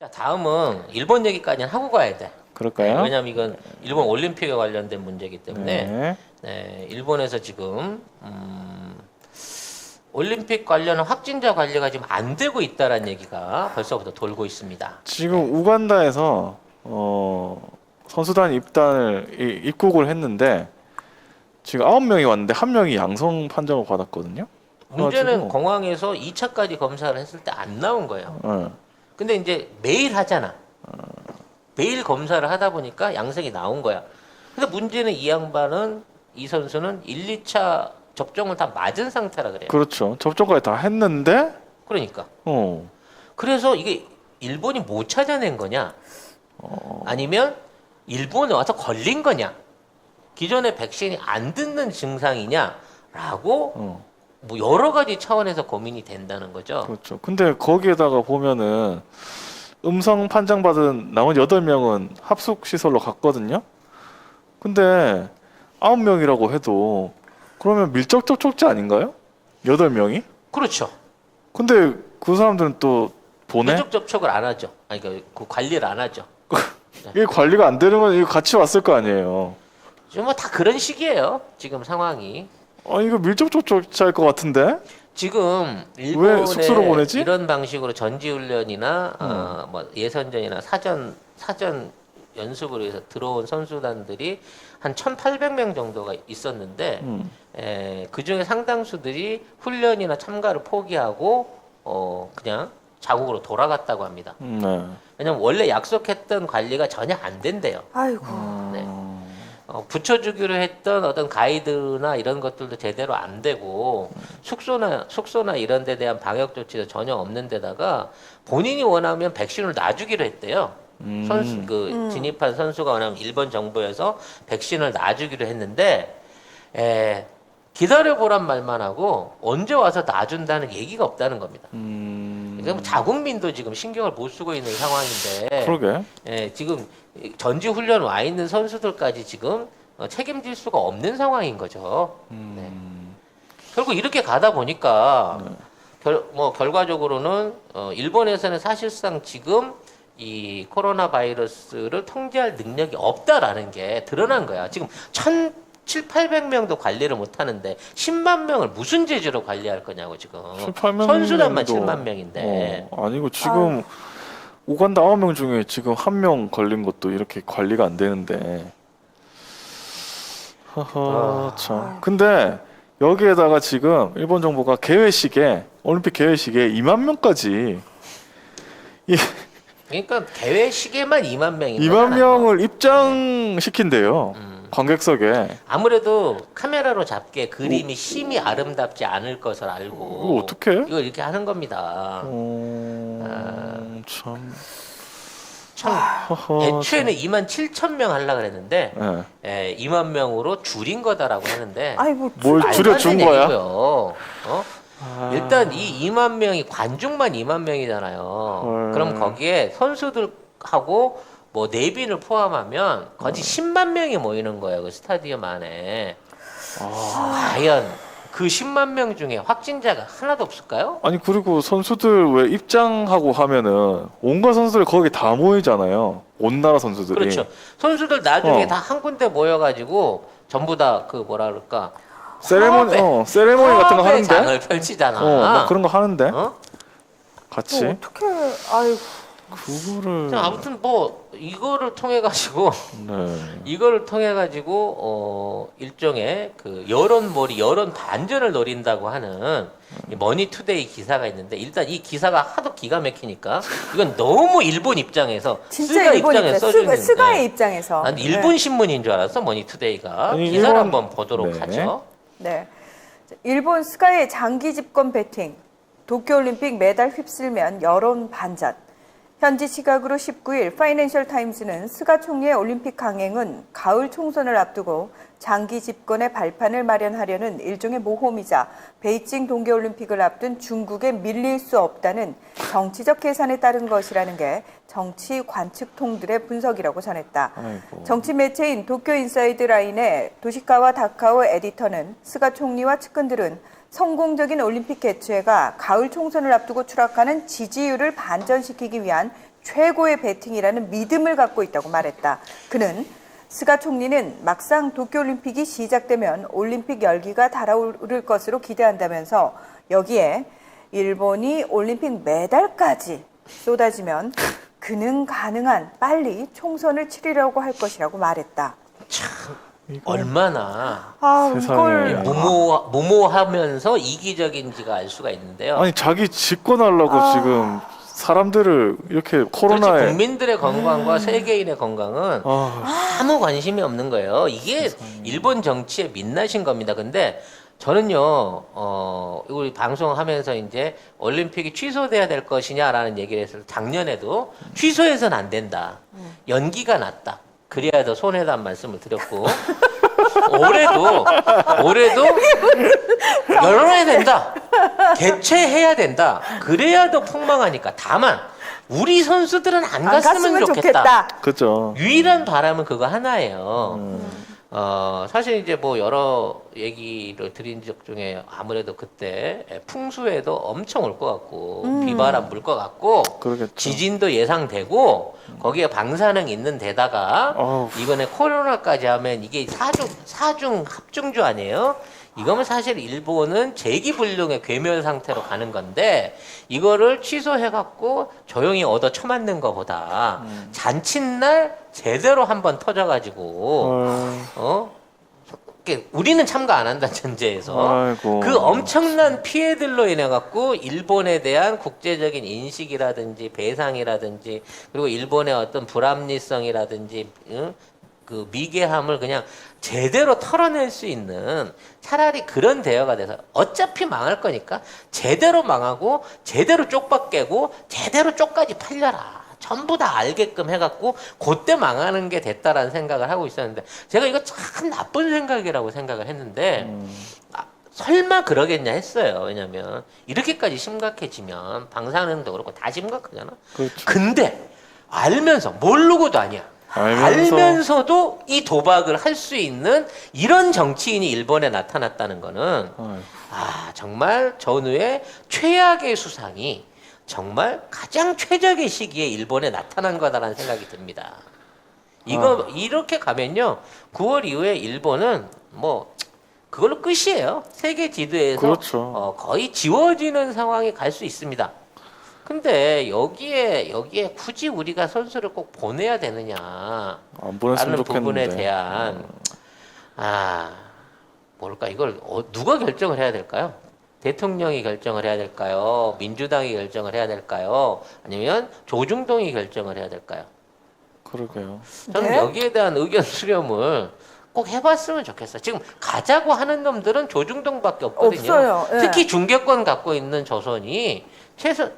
자, 다음은 일본 얘기까지는 하고 가야 돼. 그럴까요? 왜냐면 이건 일본 올림픽에 관련된 문제이기 때문에 네. 네, 일본에서 지금 올림픽 관련 확진자 관리가 지금 안 되고 있다라는 얘기가 벌써부터 돌고 있습니다. 지금 우간다에서 선수단 입국을 했는데 지금 9명이 왔는데 1명이 양성 판정을 받았거든요. 문제는 그래가지고, 공항에서 2차까지 검사를 했을 때 안 나온 거예요. 예. 근데 이제 매일 하잖아. 매일 검사를 하다 보니까 양성이 나온 거야. 근데 문제는 이 선수는 1, 2차 접종을 다 맞은 상태라 그래요. 그렇죠. 접종까지 다 했는데 그러니까. 어, 그래서 이게 일본이 못 찾아낸 거냐? 아니면 일본에 와서 걸린 거냐? 기존의 백신이 안 듣는 증상이냐라고 어, 뭐 여러 가지 차원에서 고민이 된다는 거죠. 그렇죠. 근데 거기에다가 보면은 음성 판정받은 나머지 8명은 합숙 시설로 갔거든요. 근데 9명이라고 해도 그러면 밀접 접촉자 아닌가요? 8명이? 그렇죠. 근데 그 사람들은 또 보내? 밀접 접촉을 안 하죠. 아니 그 관리를 안 하죠. 이게 관리가 안 되는 건 이거 같이 왔을 거 아니에요. 지금 뭐 다 그런 식이에요. 지금 상황이. 이거 밀접 접촉자일 것 같은데? 지금 왜 일본에 숙소로 보내지? 이런 방식으로 전지훈련이나 뭐 예선전이나 사전 연습을 위해서 들어온 선수단들이 한 1,800명 정도가 있었는데 그 중에 상당수들이 훈련이나 참가를 포기하고 그냥 자국으로 돌아갔다고 합니다. 네. 왜냐면 원래 약속했던 관리가 전혀 안 된대요. 아이고. 네. 붙여주기로 했던 어떤 가이드나 이런 것들도 제대로 안 되고 숙소나 이런 데 대한 방역 조치도 전혀 없는 데다가 본인이 원하면 백신을 놔주기로 했대요. 진입한 선수가 원하면 일본 정부에서 백신을 놔주기로 했는데 기다려보란 말만 하고 언제 와서 놔준다는 얘기가 없다는 겁니다. 그러니까 자국민도 지금 신경을 못 쓰고 있는 상황인데 그러게. 지금 전지 훈련 와 있는 선수들까지 지금 책임질 수가 없는 상황인 거죠. 네. 결국 이렇게 가다 보니까 결과적으로는 일본에서는 사실상 지금 이 코로나 바이러스를 통제할 능력이 없다라는 게 드러난 거야. 지금 1,700~800명도 관리를 못 하는데 10만 명을 무슨 재주로 관리할 거냐고 지금. 18명 선수단만 정도. 7만 명인데. 아니고 지금 우간다 9명 중에 지금 1명 걸린 것도 이렇게 관리가 안 되는데. 하하, 참. 근데 여기에다가 지금 일본 정부가 올림픽 개회식에 2만 명까지 그러니까 대회 시계만 2만 명인 2만 명을 입장시킨대요. 관객석에. 아무래도 카메라로 잡기에 그림이 심히 아름답지 않을 것을 알고 이거 어떡해? 이걸 이렇게 하는 겁니다. 참. 애초에는 2만 7천 명 하려고 그랬는데 네. 2만 명으로 줄인 거다라고 하는데 아이고. 뭘 말도 안 줄여준 되는 거야? 얘기고요. 일단 이 2만 명이 관중만 2만 명이잖아요. 그럼 거기에 선수들하고 뭐 내빈을 포함하면 거의 10만 명이 모이는 거예요. 그 스타디움 안에. 과연 그 10만 명 중에 확진자가 하나도 없을까요? 아니 그리고 선수들 왜 입장하고 하면은 온갖 선수들 거기 다 모이잖아요. 온 나라 선수들이. 그렇죠. 선수들 나중에 어. 다 한 군데 모여가지고 전부 다 그 뭐라 그럴까 세레모니 같은 거 화합의 하는데. 장을 펼치잖아. 막 그런 거 하는데. 같이. 어떻게 아이고. 그거를. 아무튼 뭐 이거를 통해 가지고 일종의 그 여론 반전을 노린다고 하는 이 머니투데이 기사가 있는데 일단 이 기사가 하도 기가 막히니까 이건 너무 일본 입장에서 진짜 스가 일본 입장에서 입장. 써주는 스가의 입장에서. 난 일본 신문인 줄 알았어 머니투데이가. 아니, 기사를 일본- 한번 보도록 네. 하죠. 네. 일본 스카이의 장기 집권 배팅. 도쿄올림픽 메달 휩쓸면 여론 반전. 현지 시각으로 19일 파이낸셜 타임스는 스가 총리의 올림픽 강행은 가을 총선을 앞두고 장기 집권의 발판을 마련하려는 일종의 모험이자 베이징 동계올림픽을 앞둔 중국에 밀릴 수 없다는 정치적 계산에 따른 것이라는 게 정치 관측통들의 분석이라고 전했다. 아이고. 정치 매체인 도쿄인사이드 라인의 도시카와 다카오 에디터는 스가 총리와 측근들은 성공적인 올림픽 개최가 가을 총선을 앞두고 추락하는 지지율을 반전시키기 위한 최고의 배팅이라는 믿음을 갖고 있다고 말했다. 그는 스가 총리는 막상 도쿄올림픽이 시작되면 올림픽 열기가 달아오를 것으로 기대한다면서 여기에 일본이 올림픽 메달까지 쏟아지면 그는 가능한 빨리 총선을 치르려고 할 것이라고 말했다. 얼마나 세상에. 이걸 무모하면서 이기적인지가 알 수가 있는데요. 아니 자기 집권하려고 지금 사람들을 이렇게 도대체 코로나에 국민들의 건강과 세계인의 건강은 아무 관심이 없는 거예요. 이게 일본 정치의 민낯인 겁니다. 근데 저는요, 우리 방송하면서 이제 올림픽이 취소돼야 될 것이냐라는 얘기를 했을 때 작년에도 취소해서는 안 된다. 연기가 낫다. 그래야 더 손해다는 말씀을 드렸고 올해도 열어야 된다. 개최해야 된다. 그래야 더 폭망하니까. 다만 우리 선수들은 안 갔으면 좋겠다. 그죠. 유일한 바람은 그거 하나예요. 사실 이제 뭐 여러 얘기를 드린 적 중에 아무래도 그때 풍수에도 엄청 올 것 같고 비바람 불 것 같고 그러겠죠. 지진도 예상되고 거기에 방사능 있는 데다가 어우. 이번에 코로나까지 하면 이게 사중 합중주 아니에요? 이거면 사실 일본은 재기불능의 괴멸 상태로 가는 건데 이거를 취소해갖고 조용히 얻어 쳐맞는 것보다 잔칫날 제대로 한번 터져가지고 우리는 참가 안 한다는 전제에서 아이고. 그 엄청난 피해들로 인해 갖고 일본에 대한 국제적인 인식이라든지 배상이라든지 그리고 일본의 어떤 불합리성이라든지 그 미개함을 그냥 제대로 털어낼 수 있는 차라리 그런 대여가 돼서 어차피 망할 거니까 제대로 망하고 제대로 쪽박 깨고 제대로 쪽까지 팔려라. 전부 다 알게끔 해갖고 그때 망하는 게 됐다라는 생각을 하고 있었는데 제가 이거 참 나쁜 생각이라고 생각을 했는데 설마 그러겠냐 했어요. 왜냐면 이렇게까지 심각해지면 방사능도 그렇고 다 심각하잖아. 그렇죠. 근데 알면서 모르고도 아니야. 알면서도 이 도박을 할 수 있는 이런 정치인이 일본에 나타났다는 거는 정말 전후의 최악의 수상이 정말 가장 최적의 시기에 일본에 나타난 거다라는 생각이 듭니다. 이렇게 가면요 9월 이후에 일본은 뭐 그걸로 끝이에요. 세계 지도에서 그렇죠. 거의 지워지는 상황이 갈 수 있습니다. 근데 여기에 굳이 우리가 선수를 꼭 보내야 되느냐 안 보냈으면 라는 좋겠는데. 부분에 대한 뭘까 이걸 누가 결정을 해야 될까요? 대통령이 결정을 해야 될까요? 민주당이 결정을 해야 될까요? 아니면 조중동이 결정을 해야 될까요? 그러게요. 저는 네? 여기에 대한 의견 수렴을 꼭 해봤으면 좋겠어요. 지금 가자고 하는 놈들은 조중동밖에 없거든요. 없어요. 예. 특히 중계권 갖고 있는 조선이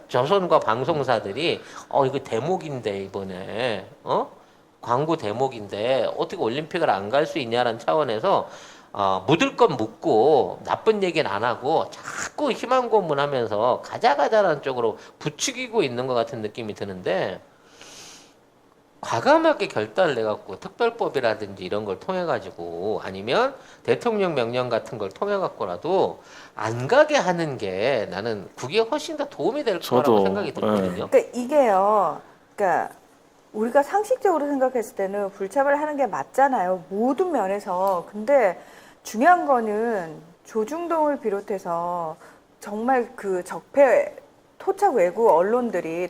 조선과 방송사들이 이거 대목인데 이번에 광고 대목인데 어떻게 올림픽을 안 갈 수 있냐라는 차원에서 묻을 건 묻고 나쁜 얘기는 안 하고 자꾸 희망 고문하면서 가자라는 쪽으로 부추기고 있는 것 같은 느낌이 드는데 과감하게 결단을 내갖고 특별법이라든지 이런 걸 통해 가지고 아니면 대통령 명령 같은 걸 통해 갖고라도 안 가게 하는 게 나는 그게 훨씬 더 도움이 될 거라고 생각이 들거든요. 그러니까 이게요. 그러니까 우리가 상식적으로 생각했을 때는 불참을 하는 게 맞잖아요. 모든 면에서. 근데 중요한 거는 조중동을 비롯해서 정말 그 적폐 토착 외론들이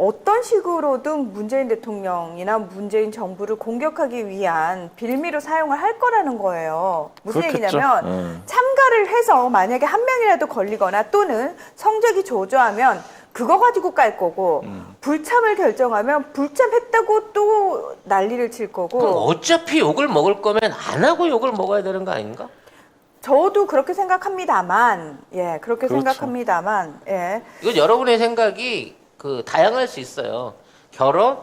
어떤 식으로든 문재인 대통령이나 문재인 정부를 공격하기 위한 빌미로 사용을 할 거라는 거예요. 무슨 그렇겠죠. 얘기냐면 참가를 해서 만약에 한 명이라도 걸리거나 또는 성적이 저조하면 그거 가지고 깔 거고 불참을 결정하면 불참했다고 또 난리를 칠 거고. 그럼 어차피 욕을 먹을 거면 안 하고 욕을 먹어야 되는 거 아닌가? 저도 그렇게 생각합니다만, 그렇게 그렇죠. 생각합니다만, 이건 여러분의 생각이 다양할 수 있어요. 결혼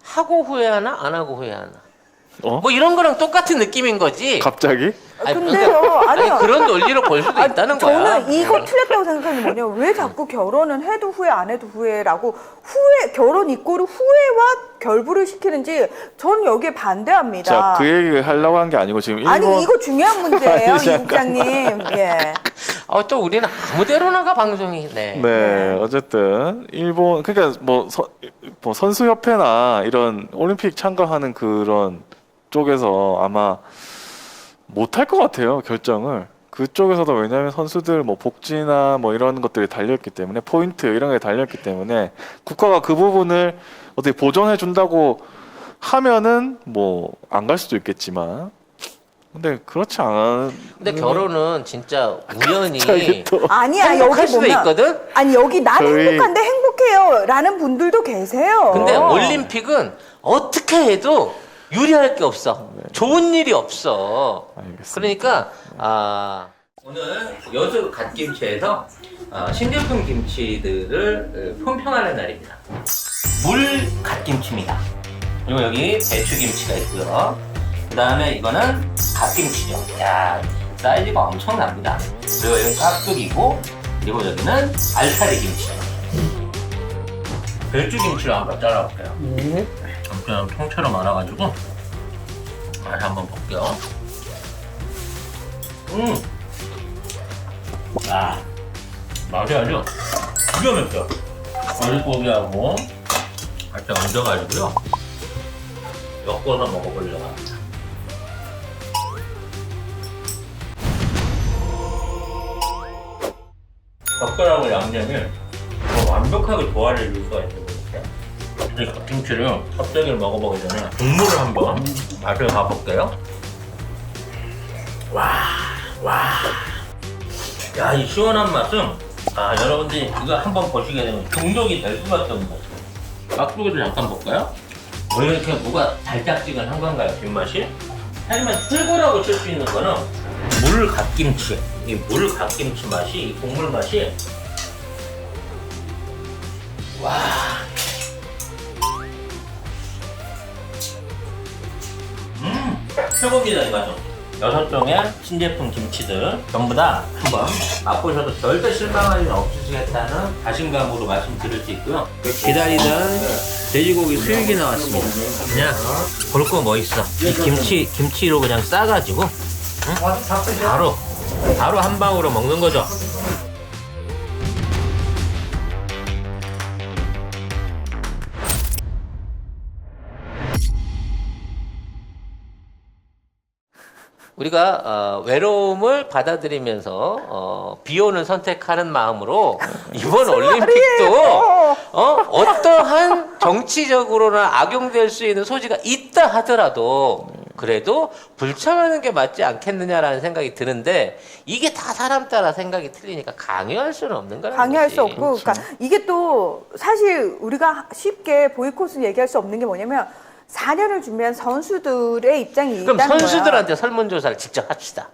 하고 후회하나 안 하고 후회하나. 뭐 이런 거랑 똑같은 느낌인 거지. 갑자기? 근데요, 아니요. 그런 논리로 볼 수도 있다는 거야. 저는 이거 틀렸다고 생각하는 게 뭐냐. 왜 자꾸 결혼은 해도 후회 안 해도 후회라고 결혼 이꼬르 후회와 결부를 시키는지 전 여기에 반대합니다. 자, 그 얘기 하려고 한 게 아니고 지금 일본 아니 이거 중요한 문제예요, 아니, 이 국장님. 또 우리는 아무데로나가 방송이 네. 네, 어쨌든 일본 그러니까 뭐 선수협회나 이런 올림픽 참가하는 그런 쪽에서 아마 못할 것 같아요, 결정을. 그쪽에서도 왜냐하면 선수들 뭐 복지나 뭐 이런 것들이 달려있기 때문에 포인트 이런 게 달려있기 때문에 국가가 그 부분을 어떻게 보존해 준다고 하면은 뭐 안 갈 수도 있겠지만 근데 그렇지 않은. 근데 결혼은 진짜 우연히 갑자기 또 아니야 행복할 여기 수도 보면 있거든. 아니 여기 난 저희- 행복한데 행복해요라는 분들도 계세요. 근데 올림픽은 어떻게 해도 유리할 게 없어. 좋은 일이 없어. 알겠습니다. 그러니까 오늘 여수 갓김치에서 신제품 김치들을 품평하는 날입니다. 물 갓김치입니다. 그리고 여기 배추김치가 있고요. 그 다음에 이거는 갓김치죠. 야, 사이즈가 엄청납니다. 그리고 여기는 깍두기고, 그리고 여기는 알타리 김치. 배추김치를 한번 잘라볼게요. 그냥 통째로 말아가지고 맛 한번 볼게요. 맛이 아주 기가 막혀. 어리고기하고 같이 얹어가지고요. 엮어서 먹어보려고 합니다. 젓갈하고 양념이 완벽하게 조화를 이룰 수가 있는 것 같아요. 이 갓김치를 껍데기를 먹어보기 전에 국물을 한번 맛을 봐볼게요. 야, 이 시원한 맛은 여러분들이 이거 한번 보시게 되면 중독이 될 수밖에 없는 것 같아요. 깍두기를 잠깐 볼까요? 왜 이렇게 뭐가 달짝지근한 건가요, 뒷맛이? 하지만 최고라고 칠 수 있는 거는 물 갓김치. 이 물 갓김치 맛이, 이 국물 맛이 최고입니다, 이 맛은. 6종의 신제품 김치들 전부 다 한번 맛보셔도 절대 실망할 일 없으시겠다는 자신감으로 말씀드릴 수 있고요. 기다리던 돼지고기 수육이 나왔습니다. 그냥 볼 거 뭐 있어. 이 김치로 그냥 싸가지고 바로 한 방으로 먹는 거죠. 우리가 외로움을 받아들이면서 비혼을 선택하는 마음으로 이번 올림픽도 어떠한 정치적으로나 악용될 수 있는 소지가 있다 하더라도 그래도 불참하는 게 맞지 않겠느냐라는 생각이 드는데 이게 다 사람 따라 생각이 틀리니까 강요할 수는 없는 거라는 강요할 거지. 수 없고, 그러니까 이게 또 사실 우리가 쉽게 보이콧을 얘기할 수 없는 게 뭐냐면 4년을 준비한 선수들의 입장이 그럼 있다는 거야. 선수들한테 설문조사를 직접 합시다.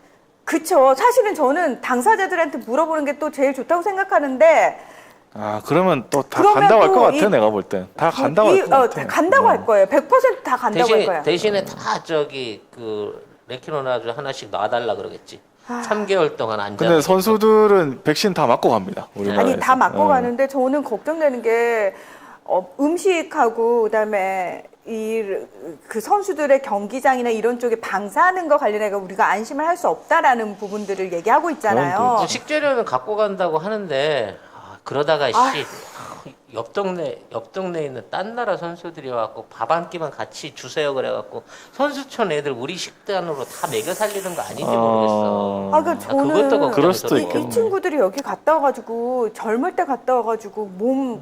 그쵸. 사실은 저는 당사자들한테 물어보는 게 또 제일 좋다고 생각하는데 그러면 또 다 그러면 간다고 할 또 것 같아. 이- 내가 볼 땐 다 간다고 할 것 같아. 간다고 할 거예요. 100% 다 간다고 할 거야. 대신에 다 레키노나주 하나씩 놔달라 그러겠지. 3개월 동안 앉아. 근데 선수들은 백신 다 맞고 갑니다. 우리나라에서. 아니 다 맞고 가는데 저는 걱정되는 게 음식하고 그다음에 그 선수들의 경기장이나 이런 쪽에 방사하는 거 관련해서 우리가 안심을 할 수 없다라는 부분들을 얘기하고 있잖아요. 식재료는 갖고 간다고 하는데 그러다가 옆 동네에 있는 딴 나라 선수들이 와갖고 밥 한 끼만 같이 주세요 그래갖고 선수촌 애들 우리 식단으로 다 먹여 살리는 거 아닌지 모르겠어. 그러니까 저는 그것도 그럴 수도 걱정스러워. 이 친구들이 여기 갔다 와가지고 젊을 때 갔다 와가지고 몸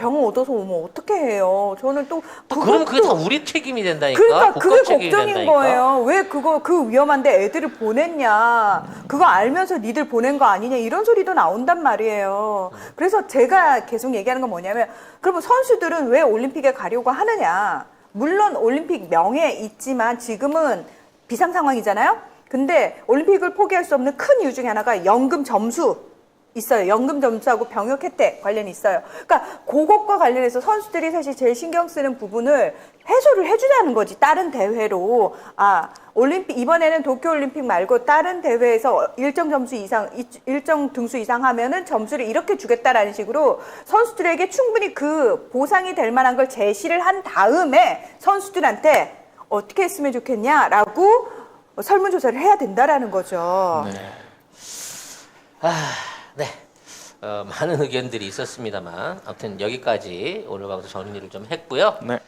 병 얻어서 오면 어떻게 해요? 저는 또 그럼 그게 다 우리 책임이 된다니까. 그러니까 국가 그게 책임이 걱정인 된다니까. 거예요. 왜 그 위험한데 애들을 보냈냐? 그거 알면서 니들 보낸 거 아니냐? 이런 소리도 나온단 말이에요. 그래서 제가 계속 얘기하는 건 뭐냐면, 그러면 선수들은 왜 올림픽에 가려고 하느냐? 물론 올림픽 명예 있지만 지금은 비상 상황이잖아요. 근데 올림픽을 포기할 수 없는 큰 이유 중에 하나가 연금 점수. 있어요. 연금 점수하고 병역 혜택 관련이 있어요. 그러니까 그것과 관련해서 선수들이 사실 제일 신경 쓰는 부분을 해소를 해주자는 거지. 다른 대회로 올림픽 이번에는 도쿄올림픽 말고 다른 대회에서 일정 등수 이상 하면은 점수를 이렇게 주겠다라는 식으로 선수들에게 충분히 그 보상이 될 만한 걸 제시를 한 다음에 선수들한테 어떻게 했으면 좋겠냐라고 설문조사를 해야 된다라는 거죠. 네. 네. 많은 의견들이 있었습니다만 아무튼 여기까지 오늘 방송 정리를 좀 했고요. 네.